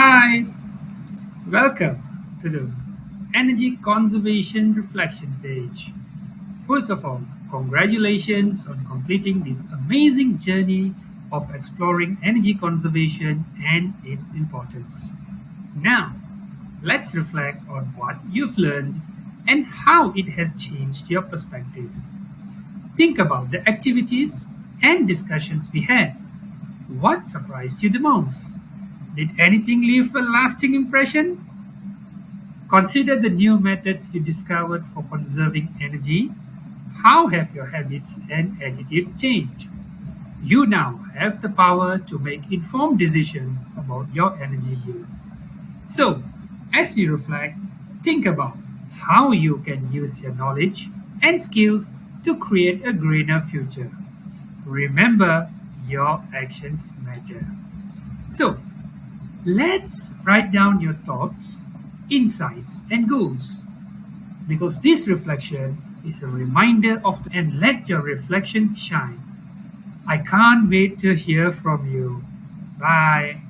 Hi, welcome to the Energy Conservation Reflection page. First of all, congratulations on completing this amazing journey of exploring energy conservation and its importance. Now, let's reflect on what you've learned and how it has changed your perspective. Think about the activities and discussions we had. What surprised you the most? Did anything leave a lasting impression? Consider the new methods you discovered for conserving energy. How have your habits and attitudes changed? You now have the power to make informed decisions about your energy use. So, as you reflect, think about how you can use your knowledge and skills to create a greener future. Remember, your actions matter. So, let's write down your thoughts, insights, and goals because this reflection is a reminder of and let your reflections shine. I can't wait to hear from you. Bye.